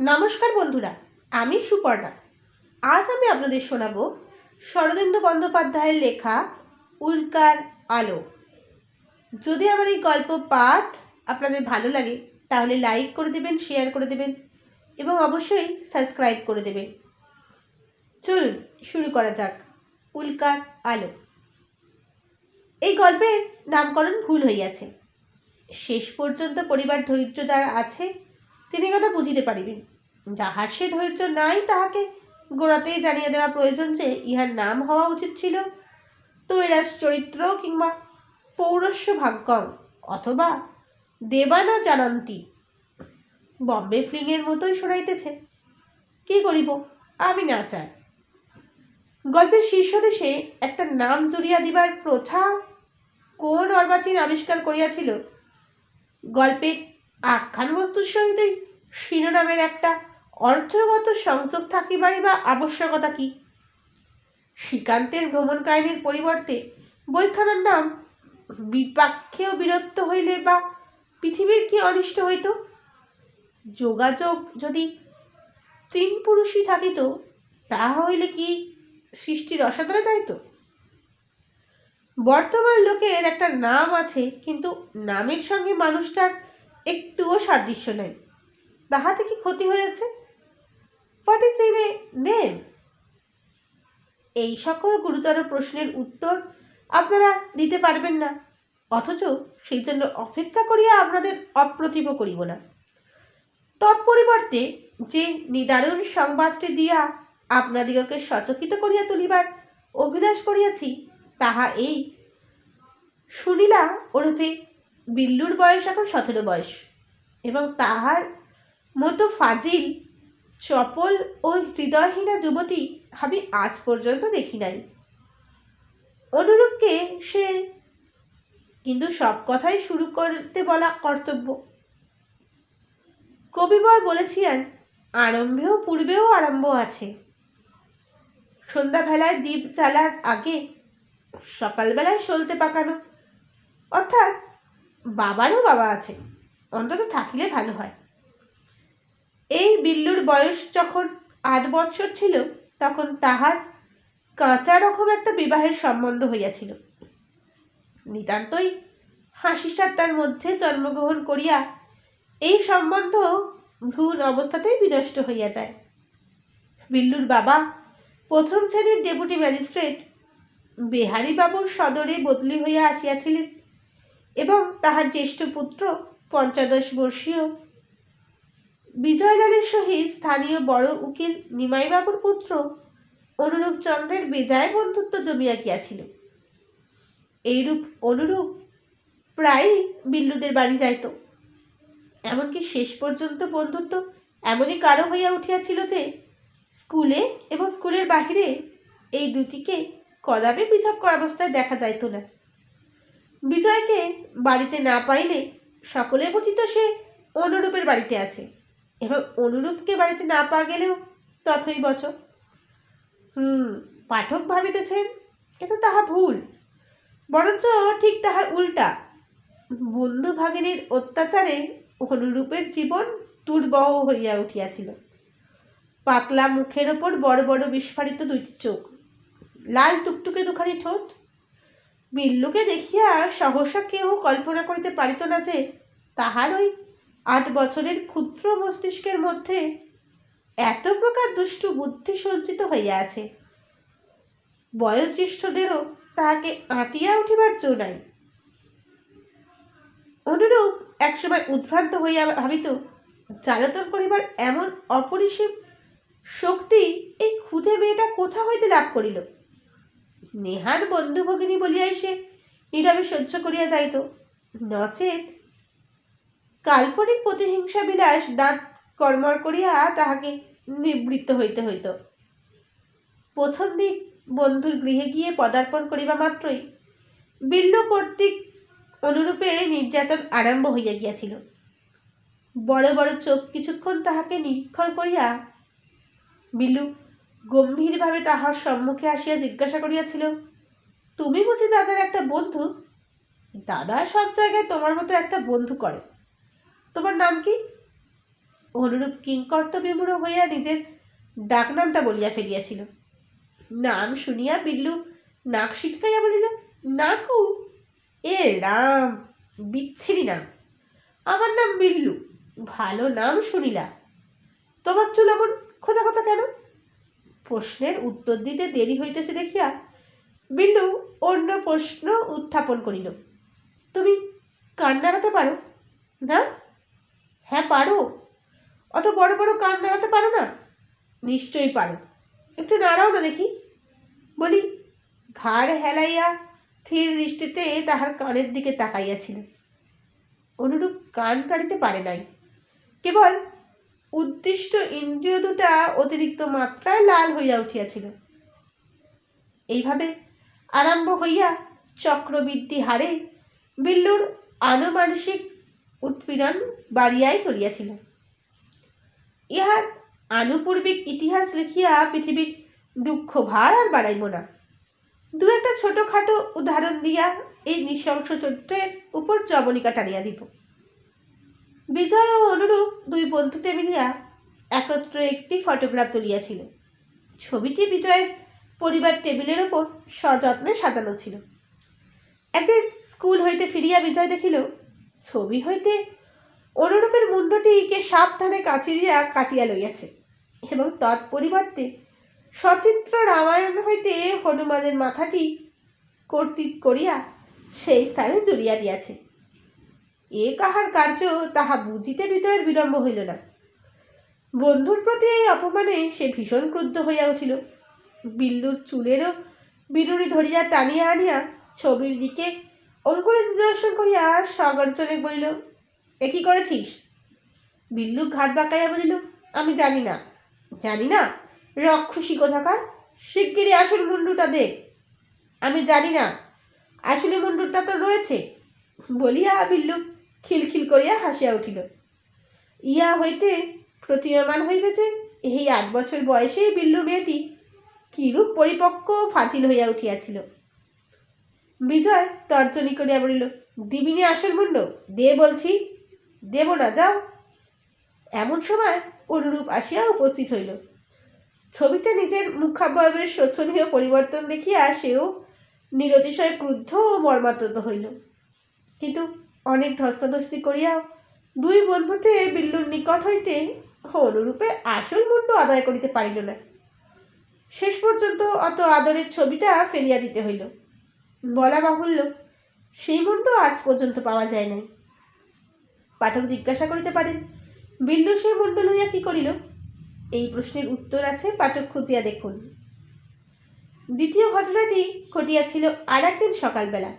নমস্কার বন্ধুরা, আমি সুপর্ণা। আজ আমি আপনাদের শোনাবো শরদিন্দু বন্দ্যোপাধ্যায়ের লেখা উল্কার আলো। যদি আমার এই গল্প পাঠ আপনাদের ভালো লাগে তাহলে লাইক করে দেবেন, শেয়ার করে দেবেন এবং অবশ্যই সাবস্ক্রাইব করে দেবেন। চলুন শুরু করা যাক। উল্কার আলো। এই গল্পের নামকরণ ভুল হইয়াছে। শেষ পর্যন্ত পরিবার ধৈর্য যার আছে তিনি কথা বুঝিতে পারিবেন। যাহার সে ধৈর্য নাই তাহাকে গোড়াতেই জানিয়ে দেওয়া প্রয়োজন যে ইহার নাম হওয়া উচিত ছিল তৈরাস চরিত্র কিংবা পৌরস্য ভাগ্যম অথবা দেবানা জানন্তী। বম্বে ফ্লিংয়ের মতোই শোনাইতেছে। কি করিব, আমি না চাই। গল্পের শীর্ষদেশে একটা নাম জুড়িয়া দিবার প্রথা কোন অর্বাচীন আবিষ্কার করিয়াছিল? গল্পের আখ্যান বস্তুর সহিতই শিরোনামের একটা অর্থগত সংযোগ থাকিবারই বা আবশ্যকতা কি? শ্রীকান্তের ভ্রমণ কাহিনীর পরিবর্তে বইখানার নাম বিপাক্ষেও বিরক্ত হইলে বা পৃথিবীর কি অনিষ্ট হইত? যোগাযোগ যদি তিন পুরুষই থাকিত তাহা হইলে কি সৃষ্টির অসাধারে যাইত? বর্তমান লোকের একটা নাম আছে, কিন্তু নামের সঙ্গে মানুষটার একটুও সাদৃশ্য নেই। তাহাতে কি ক্ষতি হয়েছে? What is in a name? এই সকল গুরুতর প্রশ্নের উত্তর আপনারা দিতে পারবেন না, অথচ সেই জন্য অপেক্ষা করিয়া আপনাদের অপ্রতিভ করিব না। তৎপরিবর্তে যে নিদারুণ সংবাদটি দিয়া আপনাদিগকে সচকিত করিয়া তুলিবার অভিলাষ করিয়াছি তাহা এই: সুনীলা ওরফে বিল্লুর বয়স এখন 17 বয়স এবং তাহার মতো ফাজিল, চপল ও হৃদয়হীনা যুবতী আমি আজ পর্যন্ত দেখি নাই। অনুরূপকে সে কিন্তু সব কথাই শুরু করতে বলা কর্তব্য। কবিবর বলেছিলেন, আরম্ভেও পূর্বেও আরম্ভ আছে। সন্ধ্যাবেলায় দ্বীপ জ্বালার আগে সকালবেলায় সলতে পাকানো, অর্থাৎ বাবারও বাবা আছে, অন্তত থাকিলে ভালো হয়। এই বিল্লুর বয়স যখন 8 বৎসর ছিল তখন তাহার কাঁচা রকম একটা বিবাহের সম্বন্ধ হইয়াছিল। নিতান্তই হাসি ঠাট্টার মধ্যে জন্মগ্রহণ করিয়া এই সম্বন্ধ ভ্রূণ অবস্থাতেই বিনষ্ট হইয়া যায়। বিল্লুর বাবা প্রথম শ্রেণীর ডেপুটি ম্যাজিস্ট্রেট বেহারি বাবুর সদরে বদলি হইয়া আসিয়াছিলেন এবং তাহার জ্যেষ্ঠ পুত্র 15 বর্ষীয় বিজয়লালের সহিত স্থানীয় বড় উকিল নিমাইবাবুর পুত্র অনুরূপ চন্দ্রের বেজায় বন্ধুত্ব জমিয়া গিয়াছিল। এইরূপ অনুরূপ প্রায়ই বিল্লুদের বাড়ি যাইত। এমনকি শেষ পর্যন্ত বন্ধুত্ব এমনই গাঢ় হইয়া উঠিয়াছিল যে স্কুলে এবং স্কুলের বাহিরে এই দুটিকে কদাপি পৃথক অবস্থায় দেখা যাইত না। বিজয়কে বাড়িতে না পাইলে সকলে বুঝিত সে অনুরূপের বাড়িতে আছে, এবং অনুরূপকে বাড়িতে না পাওয়া গেলেও তথই বচ। পাঠক ভাবিতেছেন, কিন্তু তাহা ভুল, বরঞ্চ ঠিক তাহার উল্টা। বন্ধু ভাগিনীর অত্যাচারে অনুরূপের জীবন দুর্বহ হইয়া উঠিয়াছিল। পাতলা মুখের ওপর বড় বড় বিস্ফারিত দুইটি চোখ, লাল টুকটুকে দুখানি ঠোঁট। বিল্লুকে দেখিয়া সহসা কেউ কল্পনা করিতে পারিত না যে তাহার ওই 8 বছরের ক্ষুদ্র মস্তিষ্কের মধ্যে এত প্রকার দুষ্টু বুদ্ধি সঞ্চিত হইয়া আছে। বয়োজ্যেষ্ঠদেরও তাহাকে আঁটিয়া উঠিবার জো নাই। অনুরূপ একসময় উদ্ভ্রান্ত হইয়া ভাবিত, জ্বালাতন করিবার এমন অপরিসীম শক্তি এই ক্ষুদে মেয়েটা কোথা হইতে লাভ করিল। নেহাত বন্ধু ভগিনী বলিয়াই সে নীরবে সহ্য করিয়া যাইত, নচেত কাল্পনিক প্রতিহিংসা বিলাস দাঁত কর্মর করিয়া তাহাকে নিবৃত্ত হইতে হইত। প্রথম দিন বন্ধুর গৃহে গিয়ে পদার্পণ করিবা মাত্রই বিল্লু কর্তৃক অনুরূপে নির্যাতন আরম্ভ হইয়া গিয়াছিল। বড় বড় চোখ কিছুক্ষণ তাহাকে নিরীক্ষণ করিয়া বিল্লু গম্ভীরভাবে তাহার সম্মুখে আসিয়া জিজ্ঞাসা করিয়াছিল, তুমি বুঝি দাদার একটা বন্ধু? দাদা সব জায়গায় তোমার মতো একটা বন্ধু করে। তোমার নাম কি? অনুরূপ কিংকর্তব্যমূঢ় হইয়া নিজের ডাকনামটা বলিয়া ফেলিয়াছিল। নাম শুনিয়া বিল্লু নাক সিটকাইয়া বলিল, নাকু? এ রাম, বিচ্ছিরি নাম। আমার নাম বিল্লু, ভালো নাম শুনিলা। তোমার চুল এমন খোঁজা খোঁজা কেন? প্রশ্নের উত্তর দিতে দেরি হইতেছে দেখিয়া বিল্লু অন্য প্রশ্ন উত্থাপন করিল। তুমি কান নাড়াতে পারো না? হ্যাঁ পারো। অত বড় বড় কান নাড়াতে পারো না? নিশ্চয়ই পারো, একটু নাড়াও না দেখি। বলি ঘাড় হেলাইয়া স্থির দৃষ্টিতে তাহার কানের দিকে তাকাইয়াছিল। অনুরূপ কান কাড়িতে পারে নাই, কেবল উদ্দিষ্ট ইন্দ্রিয় দুটা অতিরিক্ত মাত্রায় লাল হইয়া উঠিয়াছিল। এইভাবে আরম্ভ হইয়া চক্রবৃদ্ধি হারে বিল্লুর আনুমানসিক উৎপীড়ন বাড়িয়াই চলিয়াছিল। ইহার আনুপূর্বিক ইতিহাস লিখিয়া পৃথিবীর দুঃখ ভার আর বাড়াইব না। দু একটা ছোটখাটো উদাহরণ দিয়া এই নৃশংস চরিত্রের উপর জবনিকা টানিয়া দিব। বিজয় ও অনুরূপ দুই বন্ধুতে মিলিয়া একত্র একটি ফটোগ্রাফ তুলিয়াছিল। ছবিটি বিজয়ের পরিবার টেবিলের ওপর সযত্নে সাজানো ছিল। একদিন স্কুল হইতে ফিরিয়া বিজয় দেখিল ছবি হইতে অনুরূপের মুন্ডটি কে সাবধানে কাছি দিয়া কাটিয়া লইয়াছে এবং তৎপরিবর্তে সচিত্র রামায়ণ হইতে হনুমানের মাথাটি কর্তৃক করিয়া সেই স্থানে জুড়িয়া দিয়াছে। এ কাহার কার্য তাহা বুঝিতে বিজয়ের বিলম্ব হইল না। বন্ধুর প্রতি এই অপমানে সে ভীষণ ক্রুদ্ধ হইয়া উঠিল। বিল্লুর চুলেরও বিনুনি ধরিয়া টানিয়া আনিয়া ছবির দিকে অঙ্কুরে নিদর্শন করিয়া সগর্জনে বলিল, এ কি করেছিস? বিল্লু ঘাট বাঁকাইয়া বলিল, আমি জানি না। জানি না? রক্ষসী কোথাকার, শিগগিরই আসল মুন্ডুটা দে। আমি জানি না, আসলে মুন্ডুটা তো রয়েছে বলিয়া বিল্লু খিলখিল করিয়া হাসিয়া উঠিল। ইয়া হইতে প্রতীয়মান হইবে যে এই 8 বছর বয়সেই বিল্লু মেয়েটি কিরূপ পরিপক্ক ফাজিল হইয়া উঠিয়াছিল। বিজয় তর্জনী করিয়া বলিল, দিবিনি আসল মুন্ড? দে বলছি। দেব না, যাও। এমন সময় অনুরূপ আসিয়া উপস্থিত হইল। ছবিতে নিজের মুখাবয়বের শোচনীয় পরিবর্তন দেখিয়া সেও নিরতিশয় ক্রুদ্ধ ও মর্মাহত হইল, কিন্তু অনেক ধস্তাধস্তি করিয়া দুই বন্ধুতে বিল্লুর নিকট হইতে অনুরূপের আসল মুন্ড আদায় করিতে পারিল না। শেষ পর্যন্ত অত আদরের ছবিটা ফেলিয়া দিতে হইল। বলা বাহুল্য, সেই মুন্ড আজ পর্যন্ত পাওয়া যায় নাই। পাঠক জিজ্ঞাসা করিতে পারেন, বিল্লু সেই মুন্ড লইয়া কি করিল? এই প্রশ্নের উত্তর আছে, পাঠক খুঁজিয়া দেখুন। দ্বিতীয় ঘটনাটি ঘটিয়াছিল আর একদিন সকালবেলা।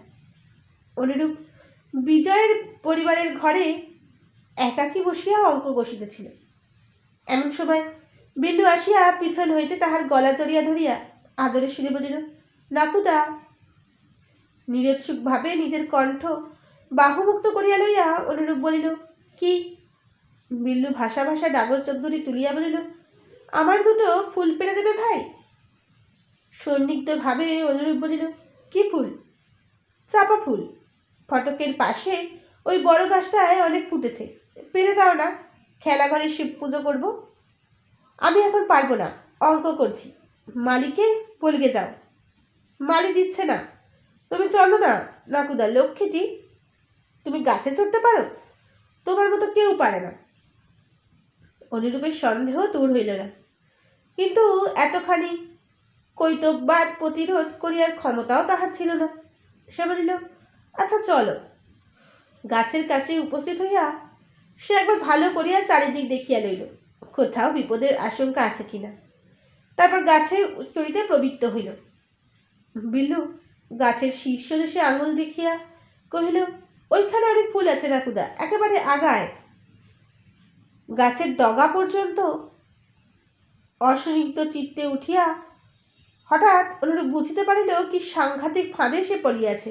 অনুরূপ বিজয়ের পরিবারের ঘরে একাকী বসিয়া অঙ্ক কষিতেছিল। এমন সময় বিল্লু আসিয়া পিছন হইতে তাহার গলা জড়িয়া ধরিয়া আদরে সুরে বলিল, নাকুদা। নিরুৎসুক ভাবে নিজের কণ্ঠ বাহুমুক্ত করিয়া লইয়া অনুরূপ বলিল, কি? বিল্লু ভাষা ভাষা ডাগর চৌধুরী তুলিয়া বলিল, আমার দুটো ফুল পেড়ে দেবে ভাই। সন্দিগ্ধ ভাবে অনুরূপ বলিল, কি ফুল? চাপা ফুল। ফটকের পাশে ওই বড় গাছটায় অনেক ফুটেছে, পেড়ে দাও না, খেলাঘরে শিব পুজো করব। আমি এখন পারবো না, অঙ্ক করছি। মালিকে বলগে যাও। মালি দিচ্ছে না। তুমি চলো না নাকুদা, লক্ষ্মীটি। তুমি গাছে চড়তে পারো? তোমার মতো কেউ পারে না। অনুরূপের সন্দেহ দূর হইল না, কিন্তু এতখানি কৈতববাদ প্রতিরোধ করিয়ার ক্ষমতাও তাহার ছিল না। সে বলিল, আচ্ছা চলো। গাছের কাছে উপস্থিত হইয়া সে একবার ভালো করিয়া চারিদিক দেখিয়া লইল, কোথাও বিপদের আশঙ্কা আছে কিনা। তারপর গাছে চড়িতে প্রবৃত্ত হইল। বিল্লু গাছের শীর্ষ দেশে আঙুল দেখিয়া কহিল, ওইখানে অনেক ফুল আছে নাকুদা, একেবারে আগায়। গাছের ডগা পর্যন্ত অসনিগ্ধ চিত্তে উঠিয়া হঠাৎ অনুরূপ বুঝিতে পারিল কি সাংঘাতিক ফাঁদে সে পড়িয়াছে।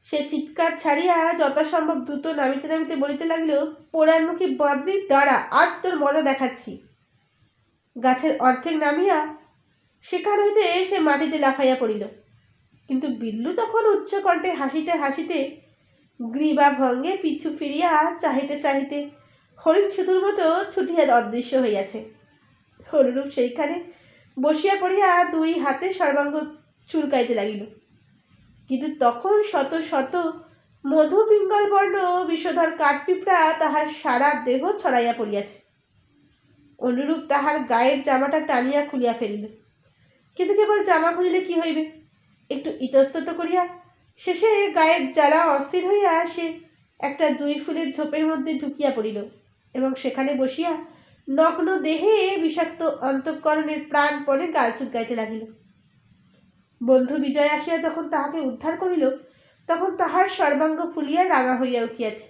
সে চিৎকার ছাড়িয়া যথাসম্ভব দ্রুত নামিতে নামিতে বলিতে লাগিল, পোড়ারমুখী বদ্রি, দাঁড়া, আজ তোর মজা দেখাচ্ছি। গাছের অর্ধেক নামিয়া সেখান হইতে সে মাটিতে লাফাইয়া পড়িল। কিন্তু বিল্লু তখন উচ্চকণ্ঠে হাসিতে হাসিতে গ্রীবা ভঙ্গে পিছু ফিরিয়া চাহিতে চাহিতে হরিণ শুধুর মতো ছুটিয়া অদৃশ্য হইয়াছে। অনুরূপ সেইখানে বসিয়া পড়িয়া দুই হাতে সর্বাঙ্গ চুলকাইতে লাগিল। কিন্তু তখন শত শত মধু পিঙ্গল বর্ণ বিষধর কাঠপিঁপড়া তাহার সারা দেহ ছড়াইয়া পড়িয়াছে। অনুরূপ তাহার গায়ের জামাটা টানিয়া খুলিয়া ফেলিল। কিন্তু কেবল জামা খুলিলে কি হইবে, একটু ইতস্তত করিয়া শেষে গায়ের জ্বালা অস্থির হইয়া সে একটা জুঁই ফুলের ঝোপের মধ্যে ঢুকিয়া পড়িল এবং সেখানে বসিয়া নগ্ন দেহে বিষাক্ত অন্তঃকরণের প্রাণপণে গাল চুলকাইতে লাগিল। বন্ধু বিজয় আসিয়া যখন তাহাকে উদ্ধার করিল তখন তাহার সর্বাঙ্গ ফুলিয়া রাঙা হইয়া উঠিয়াছে।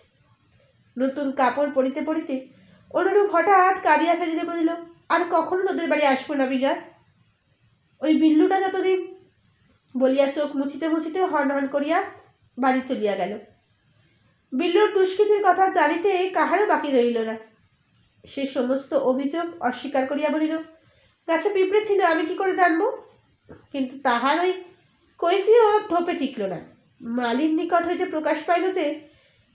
নতুন কাপড় পরিতে পরিতে অনুরূপ হঠাৎ কাঁদিয়া ফেলিলে বলিল, আর কখনো তোদের বাড়ি আসবো না বিজয়। ওই বিল্লুটা যতদিন, বলিয়া চোখ মুছিতে মুছিতে হন হন করিয়া বাড়ি চলিয়া গেল। বিল্লুর দুষ্কৃতির কথা জানিতে কাহারও বাকি রইল না। সে সমস্ত অভিযোগ অস্বীকার করিয়া বলিল, গাছে পিঁপড়ে ছিল, আমি কি করে জানবো? কিন্তু তাহার ওই কৈফিও থোপে টিকল না। মালির নিকট হইতে প্রকাশ পাইল যে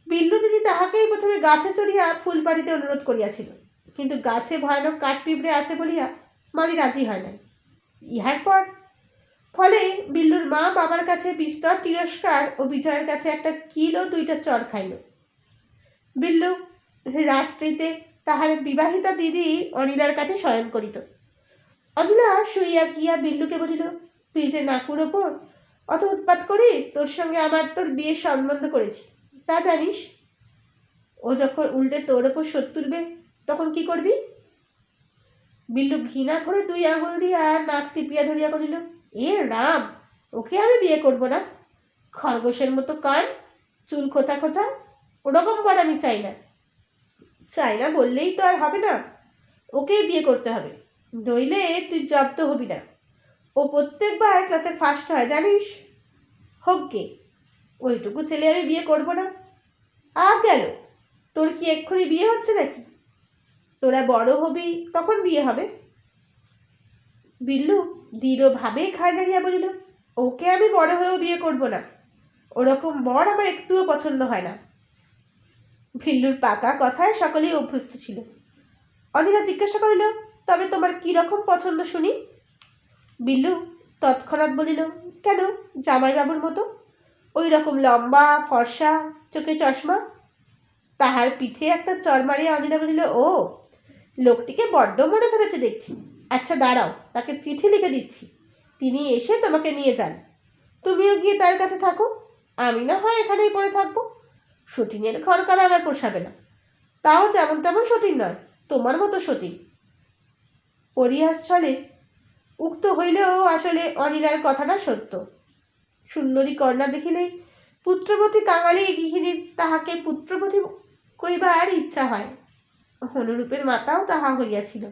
বিল্লু দিদি তাহাকেই প্রথমে গাছে চড়িয়া ফুল পাড়িতে অনুরোধ করিয়াছিল, কিন্তু গাছে ভয়ানক কাঠ পিঁপড়ে আছে বলিয়া মালি রাজি হয় নাই। ইহার পর ফলে বিল্লুর মা বাবার কাছে বিস্তর তিরস্কার ও বিজয়ের কাছে একটা কিল ও দুইটা চর খাইল। বিল্লু রাত্রিতে তাহার বিবাহিতা দিদি অনিলার কাছে শয়ন করিত। অনিলা শুইয়া গিয়া বিল্লুকে বলিল, তুই যে নাকুর ওপর অত উৎপাত করিস, তোর সঙ্গে আমার তোর বিয়ের সম্বন্ধ করেছি, তা জানিস? ও যখন উল্টে তোর ওপর শোধ তুলবে তখন কি করবি? বিল্লু ঘৃণা করে দুই আঙুল দিয়া নাক টিপিয়া ধরিয়া করিল, এ রাম, ওকে আমি বিয়ে করব না। খরগোশের মতো কান, চুল খোঁচা খোঁচা, ওরকম বর আমি চাই না। চাই না বললেই তো আর হবে না, ওকেই বিয়ে করতে হবে, নইলে তুই জব্দ হবি না। ও প্রত্যেকবার ক্লাসে ফার্স্ট হয় জানিস। হোক গে, ওইটুকু ছেলে আমি বিয়ে করব না। গেল, তোর কি এক্ষুনি বিয়ে হচ্ছে নাকি? তোরা বড় হবি তখন বিয়ে হবে। বিল্লু দৃঢ়ভাবে ঘাড় নাড়িয়া বলিল, ওকে আমি বড় হয়েও বিয়ে করব না, ওরকম বর আমার একটুও পছন্দ হয় না। বিল্লুর পাকা কথায় সকলেই অভ্যস্ত ছিল। অনিলা জিজ্ঞাসা করিল, তবে তোমার কি রকম পছন্দ শুনি? বিল্লু তৎক্ষণাৎ বলিল, কেন, জামাইবাবুর মতো, ওই রকম লম্বা ফর্সা, চোখে চশমা। তাহার পিঠে একটা চর মারিয়া অনিলা বলিল, ও, লোকটিকে বড্ড মনে ধরেছে দেখছি। আচ্ছা দাঁড়াও, তাকে চিঠি লিখে দিচ্ছি, তিনি এসে তোমাকে নিয়ে যান। তুমিও গিয়ে তার কাছে থাকো, আমি না হয় এখানেই পড়ে থাকবো। সতীনের ঘর করা আমার পোষাবে না, তাও যেমন তেমন সতীন নয়, তোমার মতো সতীন। পরিহাস ছলে উক্ত হইলেও আসলে অনিলার কথাটা সত্য। সুন্দরী কন্যা দেখিলেই পুত্রবতী কাঙালি গৃহিণীর তাহাকে পুত্রবতী করিবার ইচ্ছা হয়। অনুরূপের মাতাও তাহা হইয়াছিল।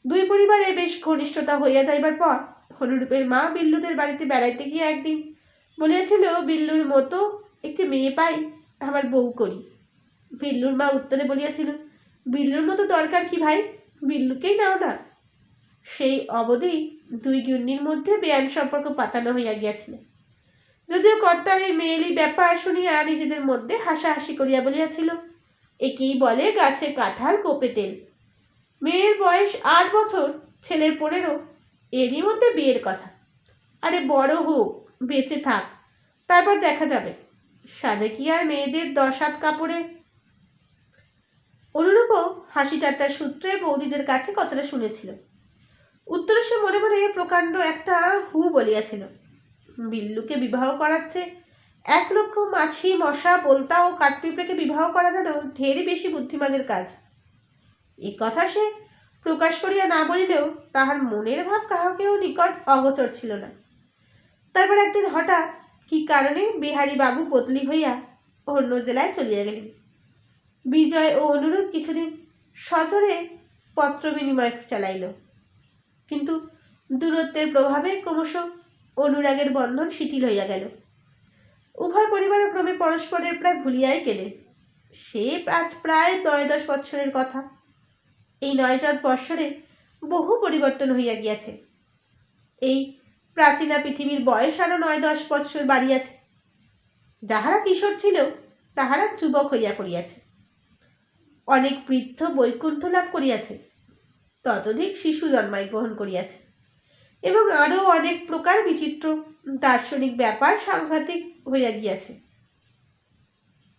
দুই পরিবারে বেশ ঘনিষ্ঠতা হইয়া যাইবার পর অনুরূপের মা বিল্লুদের বাড়িতে বেড়াইতে গিয়া একদিন বলিয়াছিল, বিল্লুর মতো একটি মেয়ে পাই, আমার বউ করি। বিল্লুর মা উত্তরে বলিয়াছিল, বিল্লুর মতো দরকার কি ভাই, বিল্লুকেই নাও না। সেই অবধি দুই গিন্নির মধ্যে বেআইন সম্পর্ক পাতানো হইয়া গিয়াছিল। যদিও কর্তার এই মেয়েলি ব্যাপার শুনিয়া নিজেদের মধ্যে হাসাহাসি করিয়া বলিয়াছিল, একেই বলে গাছে কাঁঠাল কোপে তেল। মেয়ের বয়স 8 বছর, ছেলের 15, এরই মধ্যে বিয়ের কথা। আরে বড় হোক, বেঁচে থাক, তারপর দেখা যাবে। সাধে কি আর মেয়েদের 10 হাত কাপড়ে। অনুরূপও হাসি ঠাট্টার সূত্রে বৌদিদের কাছে কথাটা শুনেছিল। উত্তরে সে মনে মনে প্রকাণ্ড একটা হু বলিয়াছিল। বিল্লুকে বিবাহ করাচ্ছে 1 লক্ষ মাছি, মশা, বোলতা ও কাঠপিঁপড়েকে বিবাহ করা যেন ঢেরই বেশি বুদ্ধিমানের কাজ। এ কথা সে প্রকাশ করিয়া না বলিলেও তাহার মনের ভাব কাহাকেও নিকট অগোচর ছিল না। তারপর একদিন হঠাৎ কি কারণে বিহারী বাবু বদলি হইয়া অন্য জেলায় চলিয়া গেলেন। বিজয় ও অনুরূপ কিছুদিন সজোরে পত্র বিনিময় চালাইল, কিন্তু দূরত্বের প্রভাবে ক্রমশ অনুরাগের বন্ধন শিথিল হইয়া গেল। উভয় পরিবার ক্রমে পরস্পরের প্রায় ভুলিয়াই গেলেন। সে আজ প্রায় 9-10 বৎসরের কথা। এই 9-10 বৎসরে বহু পরিবর্তন হইয়া গিয়াছে। এই প্রাচীনা পৃথিবীর বয়স আরো 9-10 বৎসর বাড়িয়াছে। যাহারা কিশোর ছিল তাহারা যুবক হইয়া পড়িয়াছে। অনেক বৃদ্ধ বৈকুণ্ঠ লাভ করিয়াছে, ততোধিক শিশু জন্মাগ্রহণ করিয়াছে, এবং আরও অনেক প্রকার বিচিত্র দার্শনিক ব্যাপার সাংঘাতিক হইয়া গিয়াছে।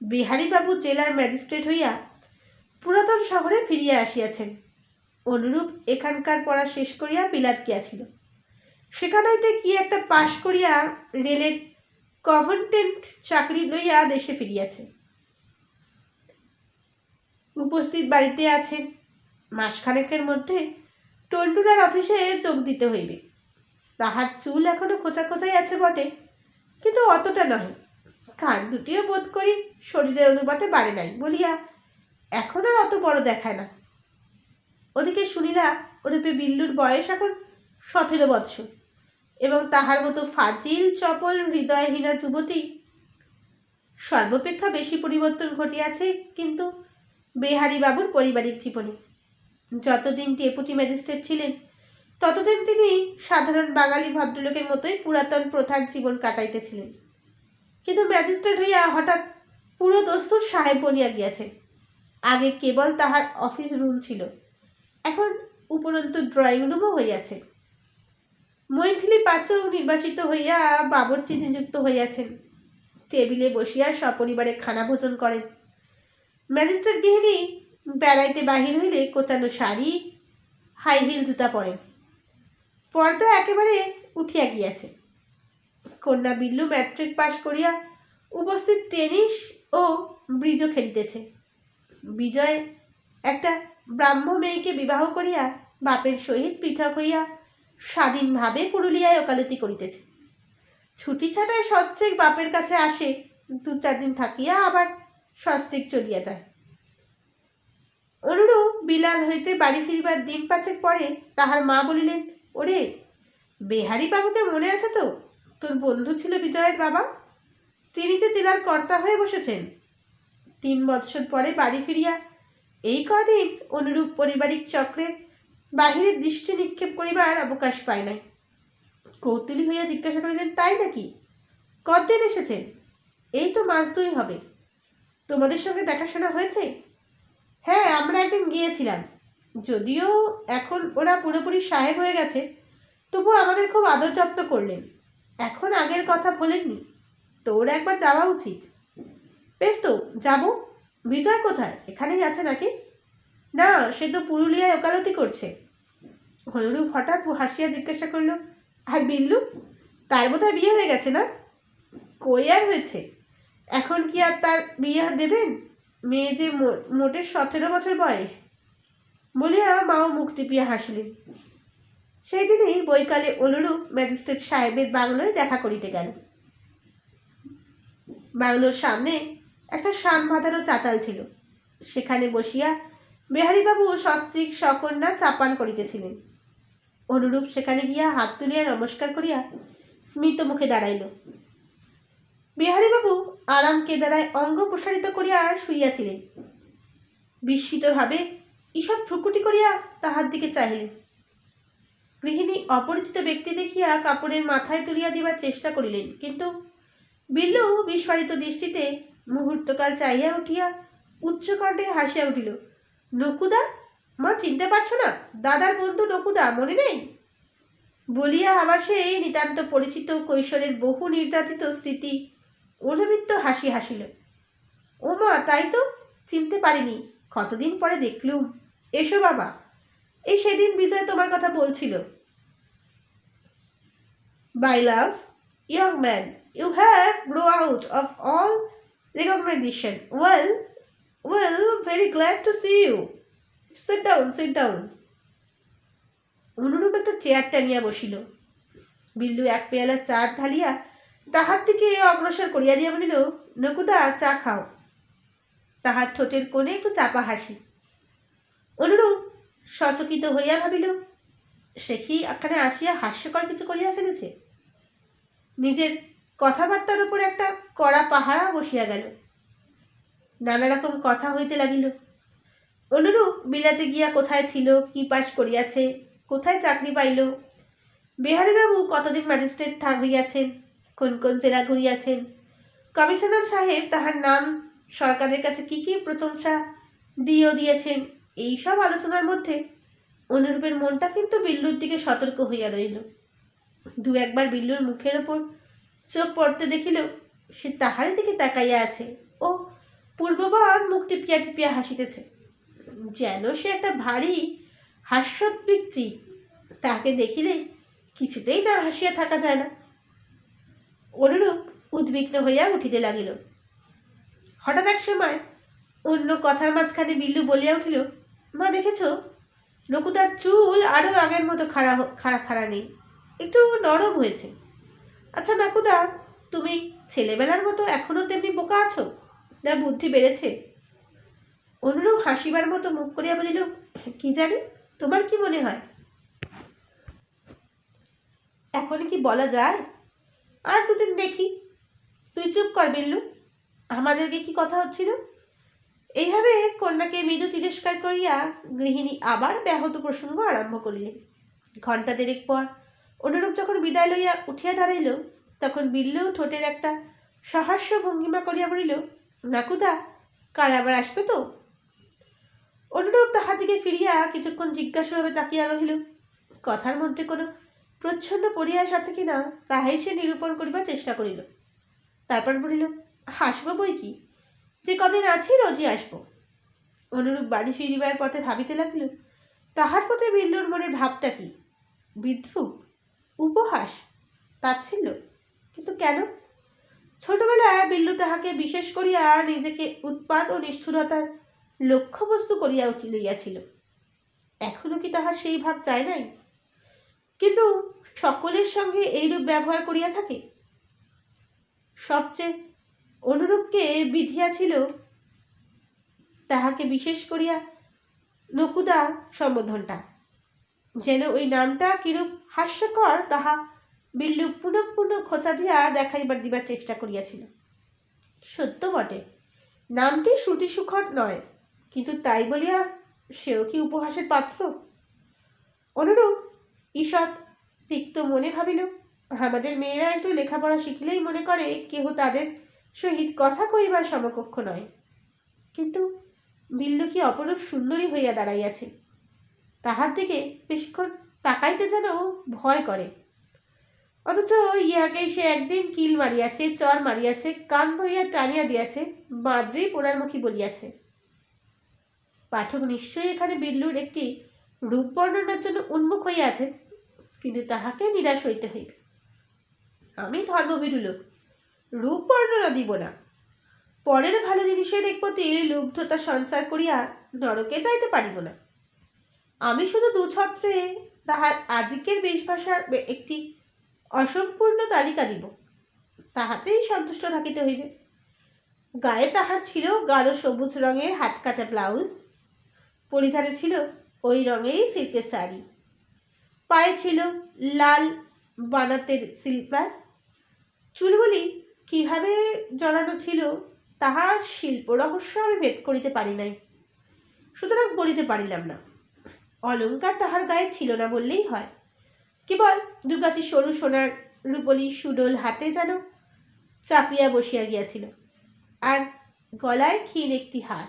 বিহারীবাবু জেলার ম্যাজিস্ট্রেট হইয়া পুরাতন শহরে ফিরিয়া আসিয়াছেন। অনুরূপ এখানকার পড়া শেষ করিয়া বিলাত গিয়াছিল। সেখান হইতে কি একটা পাশ করিয়া রেলের কভেন্টেন্ট চাকরি লইয়া দেশে ফিরিয়াছে। উপস্থিত বাড়িতে আছেন। মাসখানেকের মধ্যে টন্টুরার অফিসে যোগ দিতে হইবে। তাহার চুল এখনো খোঁচা খোঁচাই আছে বটে, কিন্তু অতটা নহে। কান দুটিও বোধ করি শরীরের অনুপাতে বাড়ে নাই বলিয়া এখন আর অত বড় দেখায় না। ওদিকে সুনীলা ওরূপে বিল্লুর বয়স এখন 17 বৎসর, এবং তাহার মতো ফাজিল চপল হৃদয়হীনা যুবতী। সর্বাপেক্ষা বেশি পরিবর্তন ঘটিয়াছে কিন্তু বিহারীবাবুর পারিবারিক জীবনে। যতদিন ডেপুটি ম্যাজিস্ট্রেট ছিলেন ততদিন তিনি সাধারণ বাঙালি ভদ্রলোকের মতোই পুরাতন প্রথার জীবন কাটাইতেছিলেন, কিন্তু ম্যাজিস্ট্রেট হইয়া হঠাৎ পুরো দস্তুর সাহেব বনিয়া গিয়াছে। আগে কেবল তাহার অফিস রুম ছিল, এখন উপরন্তু ড্রয়িং রুমও হইয়াছে। মৈথিলী পাত্র নির্বাচিত হইয়া বাবরচি নিযুক্ত হইয়াছেন। টেবিলে বসিয়া সপরিবারে খানা ভোজন করেন। ম্যাজিস্ট্রেট গৃহিণী বেড়াইতে বাহির হইলে কোচানো শাড়ি, হাই হিল জুতা পরেন। পর্দা একেবারে উঠিয়া গিয়াছে। কন্যা বিল্লু ম্যাট্রিক পাশ করিয়া উপস্থিত টেনিস ও ব্রিজও খেলিতেছে। বিজয় একটা ব্রাহ্ম মেয়েকে বিবাহ করিয়া বাপের সহিত পৃথক হইয়া স্বাধীনভাবে পুরুলিয়ায় ওকালতি করিতেছে। ছুটি ছাটায় সস্ত্রীক বাপের কাছে আসে, 2-4 দিন থাকিয়া আবার সস্ত্রীক চলিয়া যায়। অনুরূপ বিলাল হইতে বাড়ি ফিরিবার দিন 5 পরে তাহার মা বলিলেন, ওরে বিহারীবাবুকে মনে আছে তো? তোর বন্ধু ছিল বিজয়ের বাবা, তিনি যে জেলার কর্তা হয়ে বসেছেন। 3 বৎসর পরে বাড়ি ফিরিয়া এই কদিন অনুরূপ পারিবারিক চক্রে বাহিরের দৃষ্টি নিক্ষেপ করিবার অবকাশ পায় নাই। কৌতূহলী হইয়া জিজ্ঞাসা করিলেন, তাই নাকি? কতদিন এসেছেন? এই তো মাস 2 হবে। তোমাদের সঙ্গে দেখাশোনা হয়েছে? হ্যাঁ, আমরা একদিন গিয়েছিলাম। যদিও এখন ওরা পুরোপুরি সাহেব হয়ে গেছে, তবুও আমাদের খুব আদর যত্ন করলেন। এখন আগের কথা বলেননি। তোর একবার যাওয়া উচিত। বেশ তো, যাব। বিজয় কোথায়? এখানেই আছে নাকি? না, সে তো পুরুলিয়ায় ওকালতি করছে। অনুরূপ হঠাৎ হাসিয়া জিজ্ঞাসা করল, আর বিল্লু? তার বোধহয় বিয়ে হয়ে গেছে না? কই আর হয়েছে, এখন কি আর তার বিয়ে দেবেন? মেয়ে যে মোটে 17 বছর বয়স বলিয়া মাও মুখ টিপিয়া হাসিলেন। সেই দিনেই বৈকালে অনুরূপ ম্যাজিস্ট্রেট সাহেবের বাংলোয় দেখা করিতে গেল। বাংলোর সামনে একটা শান বাঁধানো চাতাল ছিল। সেখানে বসিয়া বিহারীবাবু সস্ত্রীক সকন্যা চাপান করিতেছিলেন। অনুরূপ সেখানে গিয়া হাত তুলিয়া নমস্কার করিয়া স্মিত মুখে দাঁড়াইল। বিহারীবাবু আরাম কেদারায় অঙ্গ প্রসারিত করিয়া শুইয়াছিলেন। বিস্মিতভাবে ঈষৎ ভ্রুকুটি করিয়া তাহার দিকে চাহিলেন। গৃহিণী অপরিচিত ব্যক্তি দেখিয়া কাপড়ের মাথায় তুলিয়া দিবার চেষ্টা করিলেন, কিন্তু বিল্লু বিস্ফারিত দৃষ্টিতে মুহূর্তকাল চাহিয়া উঠিয়া উচ্চকণ্ঠে হাসিয়া উঠিল। নকুদা? মা, চিনতে পারছো না? দাদার বন্ধু নকুদা, মনে নেই? বলিয়া আবার সেই নিতান্ত পরিচিত কৈশোরের বহু নির্যাতিত স্মৃতি অনুবৃত্ত হাসি হাসিল। ও মা, তাই তো, চিনতে পারিনি, কতদিন পরে দেখলুম। এসো বাবা, এই সেদিন বিজয় তোমার কথা বলছিল। My love, young man, you have grown out of all recognition. Well, very glad to see you. Sit down, sit down. অনুরূপ একটা চেয়ার টানিয়া বসিল। বিল্লু এক পেয়ালা চা ঢালিয়া তাহার দিকে অগ্রসর করিয়া দিয়া বলিল, নকুদা, চা খাও। তাহার ঠোঁটের কোণে একটু চাপা হাসি। অনুরূপ সচকিত হইয়া ভাবিল, সে কি এখানে আসিয়া হাস্যকর কিছু করিয়া ফেলেছে। নিজের কথাবার্তার উপর একটা কড়া পাহারা বসিয়া গেল। নানা রকম কথা হইতে লাগিল। অনুরূপ বিলাতে গিয়া কোথায় ছিল, কি পাশ করিয়াছে, কোথায় চাকরি পাইল, বিহারীবাবু কতদিন ম্যাজিস্ট্রেট হইয়াছেন, কোন কোন জেলা ঘুরিয়াছেন, কমিশনার সাহেব তাহার নাম সরকারের কাছে কি কি প্রশংসা দিয়েও দিয়েছেন। এই সব আলোচনার মধ্যে অনুরূপের মনটা কিন্তু বিল্লুর দিকে সতর্ক হইয়া রইল। দু একবার বিল্লুর মুখের ওপর চোখ পড়তে দেখিল সে তাহারই দিকে তাকাইয়া আছে ও পূর্ববাদ মুখ টিপিয়া টিপিয়া হাসিতেছে, যেন সে একটা ভারী হাস্যোদ্ভিদ। তাকে দেখিলে কিছুতেই না হাসিয়া থাকা যায় না। অনুরূপ উদ্বিগ্ন হইয়া উঠিতে লাগিল। হঠাৎ এক সময় অন্য কথার মাঝখানে বিল্লু বলিয়া উঠিল, মা দেখেছ, নকুদার চুল আরো আগের মতো খাড়া খাড়া খাড়া নেই, একটু নরম হয়েছে। আচ্ছা নাকুদা, তুমি ছেলেবেলার মতো এখনো তেমনি বোকা আছো, না বুদ্ধি বেড়েছে? অনুরূপ হাসিবার মতো মুখ করিয়া বলিল, কি জানি, তোমার কি মনে হয়? এখন কি বলা যায়? আর দুদিন দেখি। তুই চুপ কর বিল্লু, আমাদেরকে কি কথা হচ্ছিল? এইভাবে কন্যাকে মৃদু তিরস্কার করিয়া গৃহিণী আবার ব্যাহত প্রসঙ্গ আরম্ভ করিলেন। ঘণ্টা দেড়েক পর অনুরূপ যখন বিদায় লইয়া উঠিয়া দাঁড়াইল, তখন বিল্লু ঠোঁটের একটা সহাস্য ভঙ্গিমা করিয়া বলিল, নাকুদা, কাল আবার আসবে তো? অনুরূপ তাহার দিকে ফিরিয়া কিছুক্ষণ জিজ্ঞাসাভাবে তাকিয়া রহিল। কথার মধ্যে কোনো প্রচ্ছন্ন পরিহাস আছে কিনা তাহাই সে নিরূপণ করিবার চেষ্টা করিল। তারপর বলিল, হাসব বই কি, যে কদিন আছি রোজই আসবো। অনুরূপ বাড়ি ফিরিবার পথে ভাবিতে লাগিল, তাহার পথে বিল্লুর মনের ভাবটা কি? বিদ্রুপ, উপহাস, তাচ্ছিল্য? কিন্তু কেন? ছোটবেলায় বিল্লু তাহাকে বিশেষ করিয়া নিজেকে উৎপাত ও নিষ্ঠুরতার লক্ষ্যবস্তু করিয়া লইয়াছিল। এখনো কি তাহার সেই ভাব চায় নাই? কিন্তু সকলের সঙ্গে এইরূপ ব্যবহার করিয়া থাকে। সবচেয়ে অনুরূপকে বিধিয়াছিল তাহাকে বিশেষ করিয়া নকুদা সম্বোধনটা, যেন ওই নামটা কিরূপ হাস্যকর তাহা বিল্লু পুনঃ পুনঃ খোঁচা দিয়া দিবার চেষ্টা করিয়াছিল। সত্য বটে, নামটি শ্রুতিসুখর নয়, কিন্তু তাই বলিয়া সেও কি উপহাসের পাত্র? অনুরূপ ঈষৎ তিক্ত মনে ভাবিল, আমাদের মেয়েরা একটু লেখাপড়া শিখিলেই মনে করে কেহ তাদের সহিত কথা কইবার সমকক্ষ নয়। কিন্তু বিল্লু কি অপরূপ সুন্দরী হইয়া দাঁড়াইয়াছে, তাহার দিকে বেশিক্ষণ তাকাইতে যেন ভয় করে। অথচ ইহাকেই সে একদিন কিল মারিয়াছে, চর মারিয়াছে, কান ধরিয়া টানিয়া দিয়াছে, বাঁদরেই পোড়ারমুখী বলিয়াছে। পাঠক নিশ্চয়ই এখানে বিল্লুর একটি রূপ বর্ণনার জন্য উন্মুখ হইয়া আছে, কিন্তু তাহাকে নিরাশ হইতে হইবে। আমি ধর্মভীরু লোক, রূপ বর্ণনা দিব না। পরের ভালো জিনিসের প্রতি লুব্ধতা সঞ্চার করিয়া নরকে যাইতে পারিব না। আমি শুধু দুছত্রে তাহার আজিকের বেশভাষার একটি অসম্পূর্ণ তালিকা দিব, তাহাতেই সন্তুষ্ট থাকিতে হইবে। গায়ে তাহার ছিল গাঢ় সবুজ রঙের হাতকাটা ব্লাউজ, পরিধানে ছিল ওই রঙেরই সিল্কের শাড়ি, পায়ে ছিল লাল বানাতের স্লিপার। চুলগুলি কিভাবে জড়ানো ছিল তাহার শিল্প রহস্য আমি ভেদ করিতে পারি নাই, সুতরাং বলিতে পারিলাম না। অলঙ্কার তাহার গায়ে ছিল না বললেই হয়, কেবল দুগাছি সরু সোনার রূপলি সুডোল হাতে যেন চাপিয়া বসিয়া গিয়াছিল, আর গলায় ক্ষীণ একটি হার,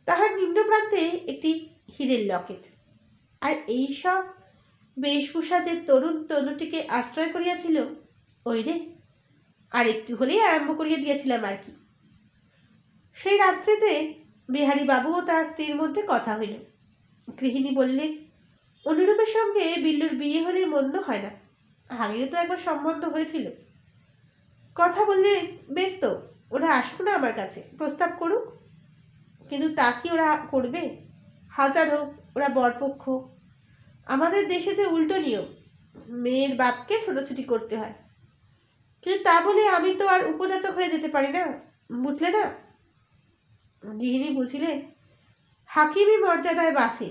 তাহার নিম্ন প্রান্তে একটি হীরের লকেট। আর এই সব বেশভূষা যে তরুণ তনুটিকে আশ্রয় করিয়াছিল, ওই রে, আর একটু হলেই আরম্ভ করিয়া দিয়েছিলাম আর কি। সেই রাত্রিতে বিহারী বাবু ও তার স্ত্রীর মধ্যে কথা হইল। গৃহিণী বললেন, অনুরূপের সঙ্গে বিল্লুর বিয়ে হলে মন্দ হয় না, আগেও তো একবার সম্বন্ধ হয়েছিল। কথা বললে, বেশ তো, ওরা আসুক না আমার কাছে, প্রস্তাব করুক। কিন্তু তা কি ওরা করবে? হাজার হোক ওরা বরপক্ষ। আমাদের দেশে যে উল্টো নিয়ম, মেয়ের বাপকে ছোটাছুটি করতে হয়। কিন্তু তা বলে আমি তো আর উপযাচক হয়ে যেতে পারি না, বুঝলে না? গৃহিণী বুঝিলেন হাকিমি মর্যাদায় বাঁধে।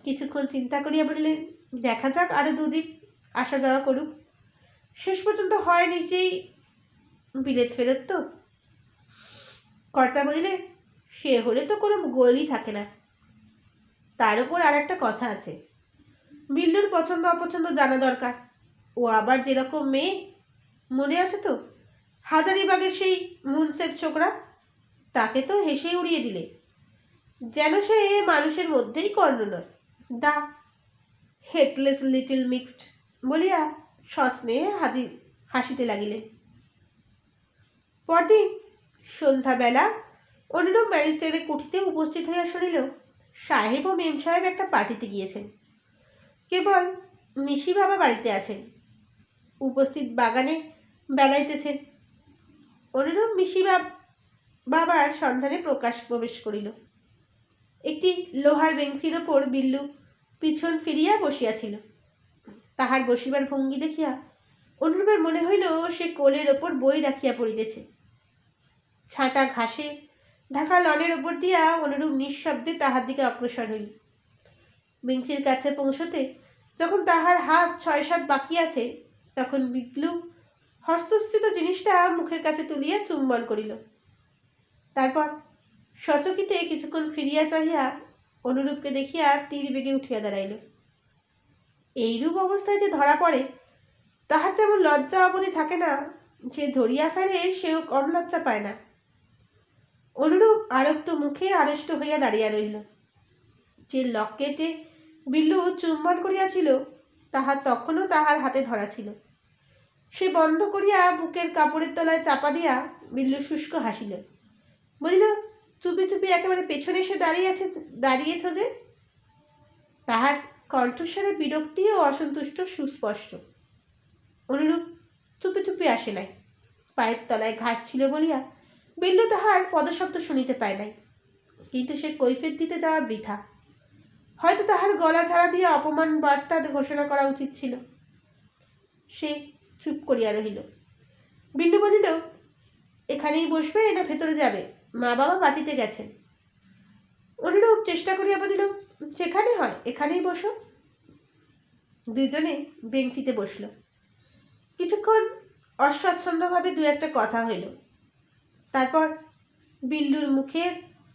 কিছুক্ষণ চিন্তা করিয়া বলিলেন, দেখা যাক আরো দুদিন আসা যাওয়া করুক, শেষ পর্যন্ত হয় নিজেই বিলেত ফেরত তো। কর্তা বলিলেন, সে হলে তো কোনো গোলই থাকে না। তার উপর আর একটা কথা আছে, বিল্লুর পছন্দ অপছন্দ জানা দরকার। ও আবার যেরকম মেয়ে, মনে আছে তো হাজারিবাগের সেই মুনসেফ ছোকরা, তাকে তো হেসেই উড়িয়ে দিলে। যেন সে মানুষের মধ্যেই কর্ণ নয়। দা হেডলেস লিটল মিক্সড বলিয়া সস্নেহে হাসিতে লাগিলেন। পরদিন সন্ধ্যাবেলা অনুরূপ ম্যাজিস্ট্রেটের কুঠিতে উপস্থিত হইয়া শুনিল সাহেব ও মেম সাহেব একটা পার্টিতে গিয়েছেন। কেবল নিশি বাবা বাড়িতে আছেন, উপস্থিত বাগানে বেড়াইতেছেন। অনুরূপ মিশি বাবার সন্ধানে প্রবেশ করিল। একটি লোহার বেঞ্চির ওপর বিল্লু পিছন ফিরিয়া বসিয়াছিল। তাহার বসিবার ভঙ্গি দেখিয়া অনুরূপের মনে হইল সে কোলের ওপর বই রাখিয়া পড়িতেছে। ছাঁটা ঘাসে ঢাকা লনের ওপর দিয়া অনুরূপ নিঃশব্দে তাহার দিকে অগ্রসর হইল। বেঞ্চির কাছে পৌঁছতে যখন তাহার হাত ৬-৭ বাকি আছে, তখন বিল্লু হস্তস্থিত জিনিসটা মুখের কাছে তুলিয়া চুম্বন করিল। তারপর সচকিতে কিছুক্ষণ ফিরিয়া চাহিয়া অনুরূপকে দেখিয়া তীর বেগে উঠিয়া দাঁড়াইল। এইরূপ অবস্থায় যে ধরা পড়ে তাহার যেমন লজ্জা অবধি থাকে না, যে ধরিয়া ফেলে সেও কম লজ্জা পায় না। অনুরূপ আরক্ত মুখে আড়ষ্ট হইয়া দাঁড়িয়া রহিল। যে লকেটে বিল্লু চুম্বন করিয়াছিল তাহা তখনও তাহার হাতে ধরা ছিল। সে বন্ধ করিয়া বুকের কাপড়ের তলায় চাপা দিয়া বিল্লু শুষ্ক হাসিল, বলিল, চুপি চুপি একেবারে পেছনে এসে দাঁড়িয়েছ যে? তাহার কণ্ঠস্বরে বিরক্তি ও অসন্তুষ্ট সুস্পষ্ট। অনুরূপ চুপি চুপি আসে নাই। পায়ের তলায় ঘাস ছিল বলিয়া বিল্লু তাহার পদশব্দ শুনিতে পায় নাই, কিন্তু সে কৈফিয়ত দিতে যাওয়া বৃথা। হয়তো তাহার গলা ছাড়া দিয়ে অপমান বার্তা ঘোষণা করা উচিত ছিল। সে চুপ করিয়া রহিল। বিল্লু বলিল, এখানেই বসবে না ভেতরে যাবে? মা বাবা পার্টিতে গেছেন। অনুরূপ চেষ্টা করিয়া বলিল, যেখানে হয় এখানেই বসো। দুইজনে বেঞ্চিতে বসল। কিছুক্ষণ অস্বচ্ছন্দভাবে দু একটা কথা হইল। তারপর বিল্লুর মুখের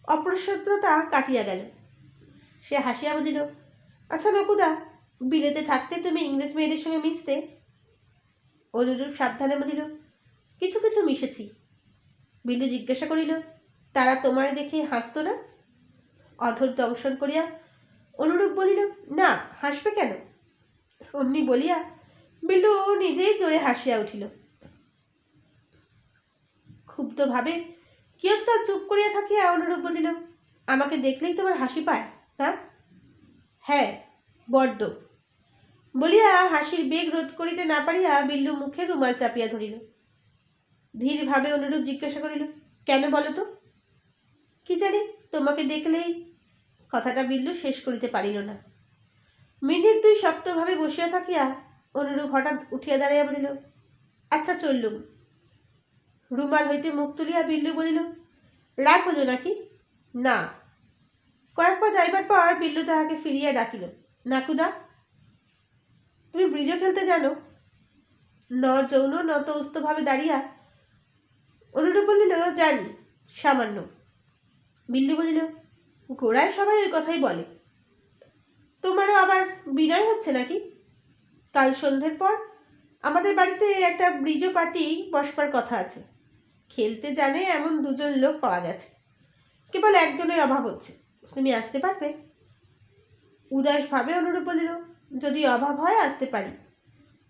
অপ্রসন্নতা কাটিয়া গেল। সে হাসিয়া বলিল, আচ্ছা নকুদা, বিলেতে থাকতে তুমি ইংরেজ মেয়েদের সঙ্গে মিশতে? অনুরূপ সাবধানে বলিল, কিছু কিছু মিশেছি। বিল্লু জিজ্ঞাসা করিল, তারা তোমায় দেখে হাসত না? অধর দংশন করিয়া অনুরূপ বলিল, না, হাসবে কেন? অমনি বলিয়া বিল্লু নিজেই জোরে হাসিয়া উঠিল। ক্ষুব্ধভাবে কিয়ৎকাল চুপ করিয়া থাকিয়া অনুরূপ বলিল, আমাকে দেখলেই তোমার হাসি পায় না? হ্যাঁ, বড্ড। বলিয়া হাসির বেগ রোধ করিতে না পারিয়া বিল্লু মুখে রুমাল চাপিয়া ধরিল। ধীরভাবে অনুরূপ জিজ্ঞাসা করিল, কেন বলো তো? কি জানি, তোমাকে দেখলেই। কথাটা বিল্লু শেষ করিতে পারিল না। মিনিট দুই শক্তভাবে বসিয়া থাকিয়া অনুরূপ হঠাৎ উঠিয়া দাঁড়াইয়া বলিল, আচ্ছা চললুম। রুমাল হইতে মুখ তুলিয়া বিল্লু বলিল, রাগ হলো নাকি? না। কয়েকবার যাইবার পর বিল্লু তাহাকে ফিরিয়া ডাকিল, নাকুদা, তুমি ব্রিজ খেলতে জানো? ন যৌন নত উস্তভাবে দাঁড়িয়া অনুরূপ বলিল, জানি, সামান্য। বিল্লু বলিল, ঘোড়ায় সবাই ওই কথাই বলে। তোমারও আবার বিনয় হচ্ছে নাকি? কাল সন্ধ্যের পর আমাদের বাড়িতে একটা ব্রিজ পার্টি বসবার কথা আছে। খেলতে জানে এমন 2 জন লোক পাওয়া গেছে, কেবল একজনের অভাব হচ্ছে। তুমি আসতে পারবে? উদাসভাবে অনুরূপ বলিল, যদি অভাব হয় আসতে পারি,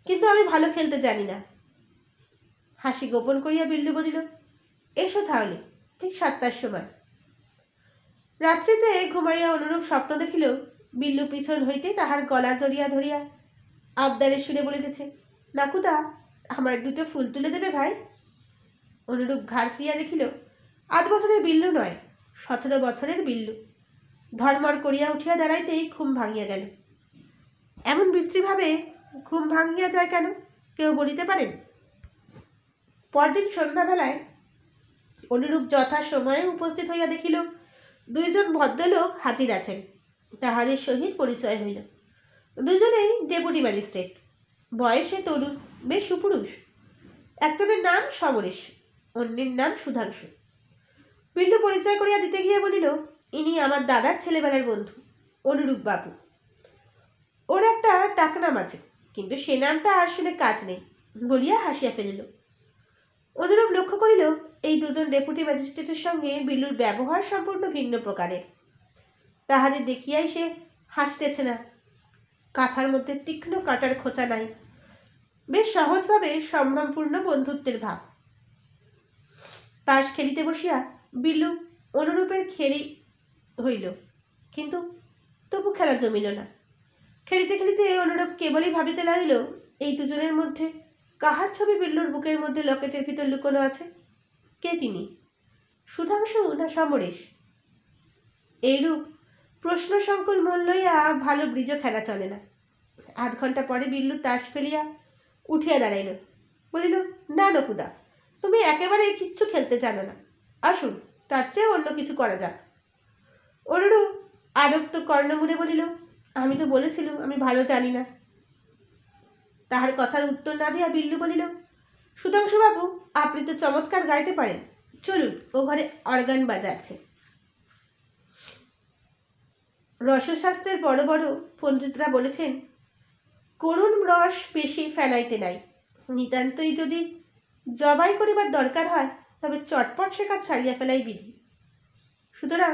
কিন্তু আমি ভালো খেলতে জানি না। হাসি গোপন করিয়া বিল্লু বলিল, এসো তাহলে, ঠিক 7টার সময়। রাত্রিতে ঘুমাইয়া অনুরূপ স্বপ্ন দেখিল বিল্লু পিছন হইতে তাহার গলা জড়িয়া ধরিয়া আবদারের সুরে বলিতেছে, নাকুদা, আমার 2টো ফুল তুলে দেবে ভাই? অনুরূপ ঘাড় ফিরিয়া দেখিল 8 বছরের বিল্লু নয়, 17 বছরের বিল্লু। ধর্মর করিয়া উঠিয়া দাঁড়াইতেই ঘুম ভাঙিয়া গেল। এমন বিশ্রীভাবে ঘুম ভাঙিয়া যায় কেন, কেউ বলিতে পারেন? পরদিন সন্ধ্যাবেলায় অনুরূপ যথা সময়ে উপস্থিত হইয়া দেখিল 2 জন ভদ্রলোক হাজির আছেন। তাহাদের সহিত পরিচয় হইল। 2 জনেই ডেপুটি ম্যাজিস্ট্রেট, বয়সে তরুণ, বেশ সুপুরুষ। একজনের নাম সমরেশ, অন্যের নাম সুধাংশু। বিল্লু পরিচয় করিয়া দিতে গিয়ে বলিল, ইনি আমার দাদার ছেলেবেলার বন্ধু, অনুরূপ বাবু। ওর একটা ডাকনাম আছে, কিন্তু সে নামটা আর শুনে কাজ নেই বলিয়া হাসিয়া ফেলিল। অনুরূপ লক্ষ্য করিল এই 2 জন ডেপুটি ম্যাজিস্ট্রেটের সঙ্গে বিল্লুর ব্যবহার সম্পূর্ণ ভিন্ন প্রকারের। তাহাদের দেখিয়াই সে হাসিতেছে না, কাঁথার মধ্যে তীক্ষ্ণ কাঁটার খোঁচা নাই, বেশ সহজভাবে সম্ভ্রমপূর্ণ বন্ধুত্বের ভাব। তাস খেলিতে বসিয়া বিল্লু অনুরূপের খেলি হইল, কিন্তু তবু খেলা জমিল না। খেলিতে খেলিতে অনুরূপ কেবলই ভাবিতে লাগিল, এই দুজনের মধ্যে কাহার ছবি বিল্লুর বুকের মধ্যে লকেটের ভিতর লুকোনো আছে? কে তিনি? সুধাংশু না সমরেশ? এইরূপ প্রশ্ন সংকুল মন লইয়া ভালো ব্রিজ খেলা চলে না। আধ ঘন্টা পরে বিল্লু তাস ফেলিয়া উঠিয়া দাঁড়াইল, বলিল, না নকুদা, তুমি একেবারে কিচ্ছু খেলতে জানো না, আসুন তার চেয়ে অন্য কিছু করা যাক। অনুরূপ আদপ্ত কর্ণমূলে বলিল, আমি তো বলেছিলুম আমি ভালো জানি না। তাহার কথার উত্তর না দিয়া বিল্লু বলিল, সুধাংশুবাবু, আপনি তো চমৎকার গাইতে পারেন, চলুন ও ঘরে অর্গান বাজা আছে। রসশাস্ত্রের বড় বড় পণ্ডিতরা বলেছেন, করুণ রস বেশি ফেলাইতে নাই, নিতান্তই যদি জবাই করিবার দরকার হয় তবে চটপট সে কাজ ছাড়িয়া ফেলাই বিধি। সুতরাং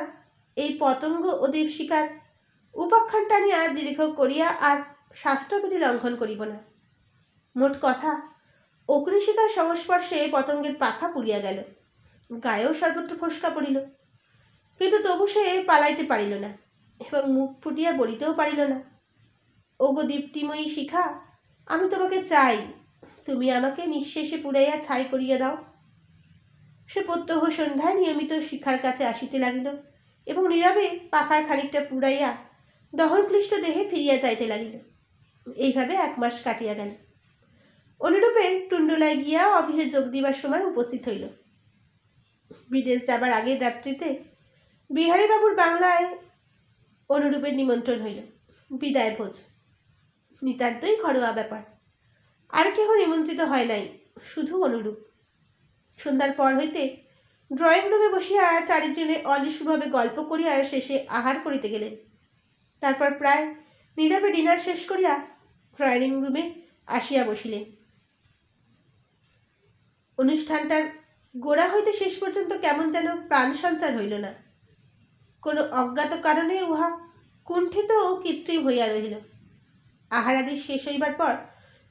এই পতঙ্গ ও দেবশিকার উপাখ্যান টানিয়া দীর্ঘ করিয়া আর শাস্ত্রবিধি লঙ্ঘন করিব না। মোট কথা, অগ্নিশিখার সংস্পর্শে পতঙ্গের পাখা পুড়িয়া গেল, গায়েও সর্বত্র ফোসকা পড়িল, কিন্তু তবু সে পালাইতে পারিল না এবং মুখ ফুটিয়া বলিতেও পারিল না, ওগো দীপ্তিময়ী শিখা, আমি তোমাকে চাই, তুমি আমাকে নিঃশেষে পুড়াইয়া ছাই করিয়া দাও। সে প্রত্যহ সন্ধ্যায় নিয়মিত শিখার কাছে আসিতে লাগিল এবং নীরবে পাখার খানিকটা পুড়াইয়া দহনক্লিষ্ট দেহে ফিরিয়া যাইতে লাগিল। এইভাবে 1 মাস কাটিয়া গেল। অনুরূপে টুন্ডলায় গিয়া অফিসে যোগ দিবার সময় উপস্থিত হইল। বিদেশ যাবার আগের রাত্রিতে বিহারীবাবুর বাংলায় অনুরূপের নিমন্ত্রণ হইল, বিদায় ভোজ, নিতান্তই ঘরোয়া ব্যাপার, আর কেহ নিমন্ত্রিত হয় নাই, শুধু অনুরূপ। সন্ধ্যার পর হইতে ড্রয়িং রুমে বসিয়া চারিজনে অলিশুভাবে গল্প করিয়া শেষে আহার করিতে গেলেন। তারপর প্রায় নীরবে ডিনার শেষ করিয়া ড্রয়িং রুমে আসিয়া বসিলেন। অনুষ্ঠানটার গোড়া হইতে শেষ পর্যন্ত কেমন যেন প্রাণ সঞ্চার হইল না। কোনো অজ্ঞাত কারণে উহা কুণ্ঠিত ও কৃত্রিম হইয়া রহিল। আহারাদি শেষ হইবার পর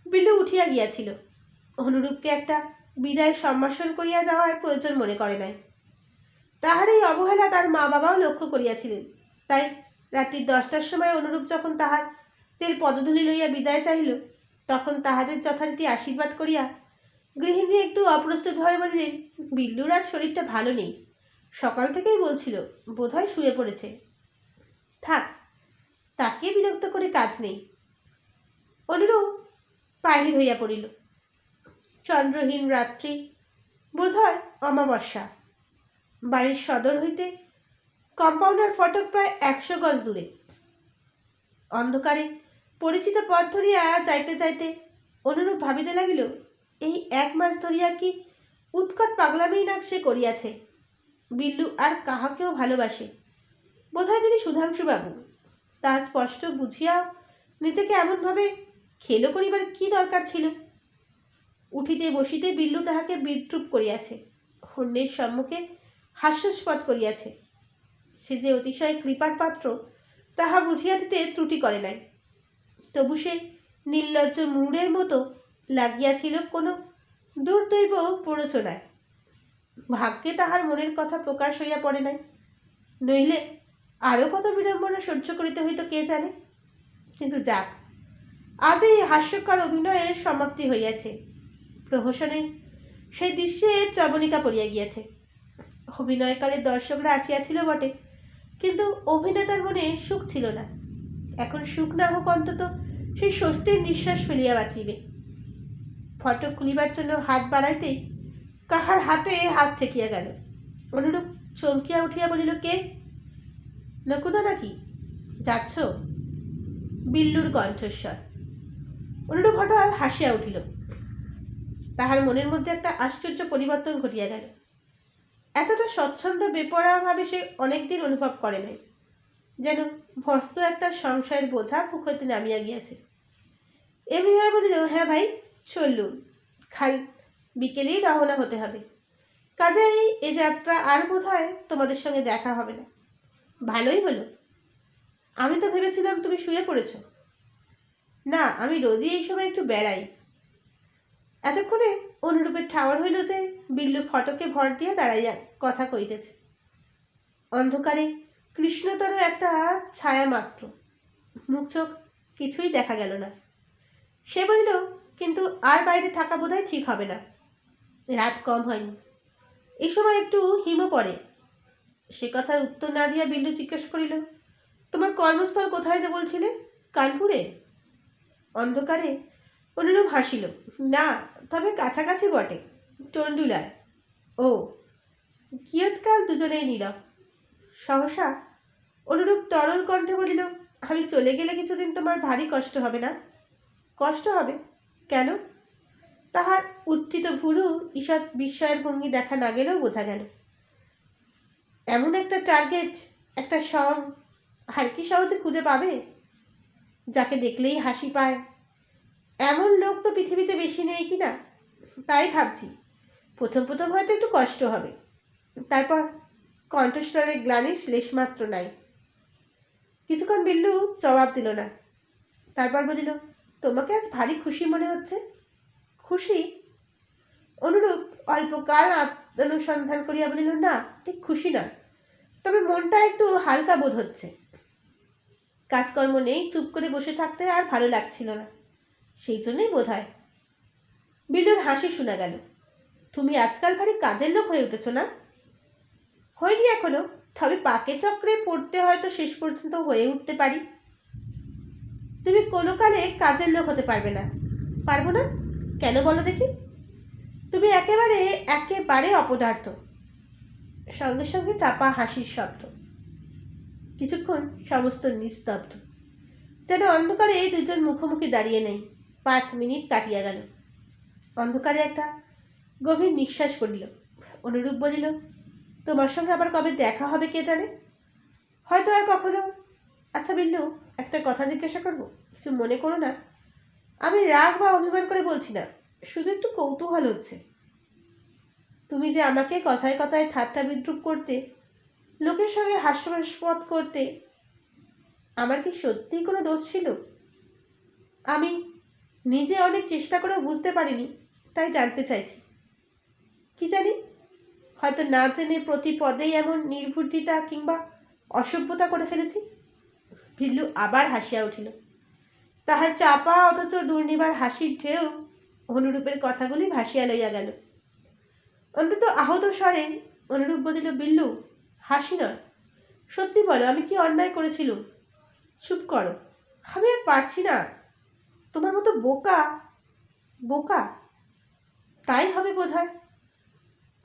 বিল্লু উঠিয়া গিয়াছিল। অনুরূপকে একটা বিদায় সম্ভাষণ করিয়া যাওয়ার প্রয়োজন মনে করে নাই। তাহার এই অবহেলা তার মা বাবাও লক্ষ্য করিয়াছিলেন। তাই রাত্রি 10টার সময় অনুরূপ যখন তাহাদের পদধূলি লইয়া বিদায় চাহিল, তখন তাহাদের যথারীতি আশীর্বাদ করিয়া গৃহিণী একটু অপ্রস্তুতভাবে বলিলেন, বিল্লুর আজ শরীরটা ভালো নেই, সকাল থেকেই বলছিল, বোধহয় শুয়ে পড়েছে। থাক, তাকে বিরক্ত করে কাজ নেই। অনুরূপ বাহির হইয়া পড়িল। চন্দ্রহীন রাত্রি, বোধহয় অমাবস্যা। বাড়ির সদর হইতে কম্পাউন্ডার ফটক প্রায় 100 গজ দূরে। অন্ধকারে পরিচিত পথ ধরিয়া যাইতে যাইতে অনুরূপ ভাবিতে লাগিল, এই 1 মাস ধরিয়া কি উৎকট পাগলামিই না সে করিয়াছে। বিল্লু আর কাহাকেও ভালোবাসে, বোধহয় তিনি সুধাংশুবাবু। তা স্পষ্ট বুঝিয়াও নিজেকে এমনভাবে খেলো করিবার কি দরকার ছিল? উঠিতে বসিতে বিল্লু তাহাকে বিদ্রুপ করিয়াছে, অন্যের সম্মুখে হাস্যাস্পদ করিয়াছে। সে যে অতিশয় কৃপার পাত্র তাহা বুঝিয়া দিতে ত্রুটি করে নাই। তবু সে নির্লজ্জ মূঢ়ের মতো লাগিয়াছিল কোনো দুর্দৈব প্ররোচনায়। ভাগ্যে তাহার মনের কথা প্রকাশ হইয়া পড়ে নাই, নইলে আরও কত বিড়ম্বনা সহ্য করিতে হইত কে জানে। কিন্তু যাক, আজ এই হাস্যকর অভিনয়ের সমাপ্তি হইয়াছে। প্রহসনে সেই দৃশ্যের চবনিকা পড়িয়া গিয়াছে। অভিনয়কালে দর্শকরা আসিয়াছিল বটে, কিন্তু অভিনেতার মনে সুখ ছিল না। এখন সুখ না হোক, অন্তত সেই স্বস্তির নিঃশ্বাস ফেলিয়া বাঁচিবে। ফটক খুলিবার জন্য হাত বাড়াইতেই কাহার হাতে হাত ঠেকিয়া গেল। অনুরূপ চমকিয়া উঠিয়া বলিল, কে? নকুদা নাকি? যাচ্ছ? বিল্লুর কণ্ঠস্বর। অনুরূপ হঠাৎ হাসিয়া উঠিল। তাহার মনের মধ্যে একটা আশ্চর্য পরিবর্তন ঘটিয়া গেল। এতটা স্বচ্ছন্দ বেপরোয়াভাবে সে অনেকদিন অনুভব করে নাই। যেন ভস্ত একটা সংশয়ের বোঝা বুক হইতে নামিয়া গিয়াছে। এমনি ভাবে বলিল, হ্যাঁ ভাই, চললুম, খাল বিকেলেই রওনা হতে হবে। কাজেই এ যাত্রা আর বোধ হয় তোমাদের সঙ্গে দেখা হবে না। ভালোই হলো, আমি তো ভেবেছিলাম তুমি শুয়ে পড়েছ। না, আমি রোজই এই সময় একটু বেড়াই। এতক্ষণে অনুরূপের ঠাওর হইল যে বিল্লু ফটকে ভর দিয়ে দাঁড়াইয়া কথা কইতেছে। অন্ধকারে কৃষ্ণতর একটা ছায়া মাত্র, মুখ চোখ কিছুই দেখা গেল না। সে বলিল, কিন্তু আর বাইরে থাকা বোধহয় ঠিক হবে না, রাত কম হয়নি, এই সময় একটু হিমও পড়ে। সে কথার উত্তর না দিয়া বিল্লু জিজ্ঞাসা করিল, তোমার কর্মস্থল কোথায় যে বলছিলে? কানপুরে? অন্ধকারে অনুরূপ হাসিল। না, তবে কাছাকাছি বটে, টন্ডুলায়। ও। কিয়ৎকাল দুজনেই নীরব। সহসা অনুরূপ তরল কণ্ঠে বলিল, আমি চলে গেলে কিছুদিন তোমার ভারী কষ্ট হবে না? কষ্ট হবে? কেন? তাহার উত্থিত ভুরু ঈষৎ বিস্ময়ের ভঙ্গি দেখা না গেলেও বোঝা গেল। এমন একটা টার্গেট, একটা সং আর কি সহজে খুঁজে পাবে, যাকে দেখলেই হাসি পায়? এমন লোক তো পৃথিবীতে বেশি নেই কি না? তাই ভাবছি, প্রথম প্রথম হয়তো একটু কষ্ট হবে, তারপর কণ্ঠস্বরে গ্লানির লেশমাত্র নাই। কিছুক্ষণ বিল্লু জবাব দিল না, তারপর বলিল, তোমাকে আজ ভারী খুশি মনে হচ্ছে। খুশি? অনুরূপ অল্পকাল আত্মানুসন্ধান করিয়া বলিল, না, ঠিক খুশি না, তবে মনটা একটু হালকা বোধ হচ্ছে। কাজকর্ম নেই, চুপ করে বসে থাকতে আর ভালো লাগছিল না, সেই জন্যই বোধ হয়। বিল্লুর হাসি শোনা গেল। তুমি আজকাল ভারী কাজের লোক হয়ে উঠেছ না? হয়নি এখনো, তবে পাকে চক্রে পড়তে হয়তো শেষ পর্যন্ত হয়ে উঠতে পারি। তুমি কোনো কালে কাজের লোক হতে পারবে না। পারবো না? কেন বলো দেখি? তুমি একেবারে একেবারে অপদার্থ। সঙ্গে সঙ্গে চাপা হাসির শব্দ। কিছুক্ষণ সমস্ত নিস্তব্ধ, যেন অন্ধকারে এই দুজন মুখোমুখি দাঁড়িয়ে নেই। 5 মিনিট কাটিয়া গেল। অন্ধকারে একটা গভীর নিঃশ্বাস পড়িল। অনুরূপ বলিল, তোমার সঙ্গে আবার কবে দেখা হবে কে জানে, হয়তো আর কখনো। আচ্ছা বিল্লু, একটা কথা জিজ্ঞাসা করবো, কিছু মনে করো না। আমি রাগ বা অভিমান করে বলছি না, শুধু একটু কৌতূহল হচ্ছে। তুমি যে আমাকে কথায় কথায় ঠাট্টা বিদ্রুপ করতে, লোকের সঙ্গে হাস্যস্পদ করতে, আমার কি সত্যিই কোনো দোষ ছিল? আমি নিজে অনেক চেষ্টা করেও বুঝতে পারিনি, তাই জানতে চাইছি। কি জানি, হয়তো না জেনে প্রতি পদেই এমন নির্বুদ্ধিতা কিংবা অসভ্যতা করে ফেলেছি। ভিল্লু আবার হাসিয়া উঠিল। তাহার চাপা অথচ দুর্নিবার হাসির ঢেউ অনুরূপের কথাগুলি ভাসিয়া লইয়া গেল। অন্তত আহত স্বরে অনুরূপ বলিল, বিল্লু, হাসি নয়, সত্যি বলো, আমি কি অন্যায় করেছিলুম? চুপ করো, আমি আর পারছি না। তোমার মতো বোকা। বোকা? তাই হবে বোধ হয়।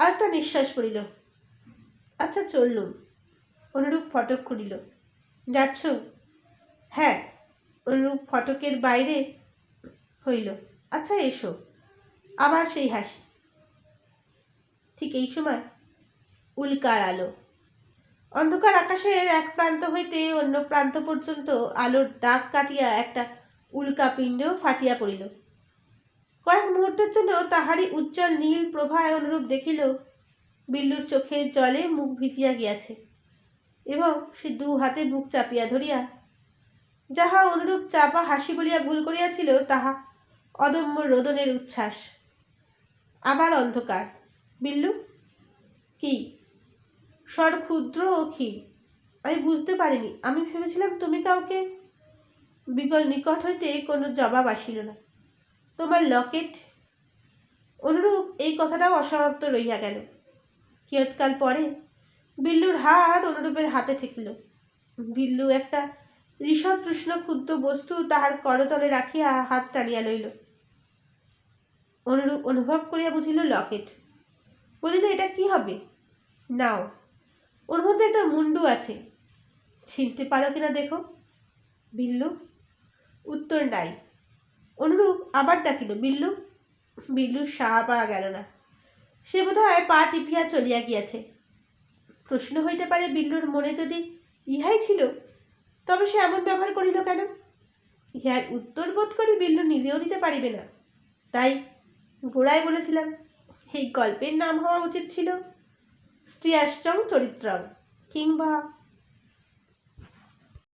আর একটা নিঃশ্বাস পড়িল। আচ্ছা, চললুম। অনুরূপ ফটক খুলিল। যাচ্ছ? হ্যাঁ। অনুরূপ ফটকের বাইরে হইল। আচ্ছা, এসো। আবার সেই হাসি। ঠিক এই সময় উল্কার আলো। অন্ধকার আকাশের এক প্রান্ত হইতে অন্য প্রান্ত পর্যন্ত আলোর দাগ কাটিয়া একটা উল্কাপিণ্ড ফাটিয়া পড়িল। কয়েক মুহূর্তের জন্য তাহারই উজ্জ্বল নীল প্রভায় অনুরূপ দেখিল বিল্লুর চোখের জলে মুখ ভিজিয়া গিয়াছে, এবং সে 2 হাতে বুক চাপিয়া ধরিয়া যাহা অনুরূপ চাপা হাসি বলিয়া ভুল করিয়াছিল, তাহা অদম্য রোদনের উচ্ছ্বাস। আবার অন্ধকার। বিল্লু? কি? স্বর ক্ষুদ্র ও ক্ষীণ। আমি বুঝতে পারিনি, আমি ভেবেছিলাম তুমি কাউকে। বিগল নিকট হইতে কোনো জবাব আসিল না। তোমার লকেট? অনুরূপ এই কথাটাও অসমাপ্ত রইয়া গেল। কিয়ৎকাল পরে বিল্লুর হাত অনুরূপের হাতে ঠেকিল। বিল্লু একটা ঋষতৃষ্ণ ক্ষুদ্র বস্তু তাহার করতলে রাখিয়া হাত টানিয়া লইল। অনুরূপ অনুভব করিয়া বুঝিল লকেট। বলিল, এটা কি হবে? নাও, ওর মধ্যে একটা মুন্ডু আছে, চিনতে পারো কিনা দেখো। বিল্লু? উত্তর নাই। অনুরূপ আবার ডাকিল, বিল্লু। বিল্লুর সাড়া পাওয়া গেল না। সে বোধহয় পা টিপিয়া চলিয়া গিয়াছে। প্রশ্ন হইতে পারে, বিল্লুর মনে যদি ইহাই ছিল, তবে সে এমন ব্যবহার করিল কেন? ইহার উত্তর বোধ করি বিল্লু নিজেও দিতে পারিবে না। তাই গোড়ায় বলেছিলাম, এই গল্পের নাম হওয়া উচিত ছিল শ্রীয়াশ্চং চরিত্রং, কিংবা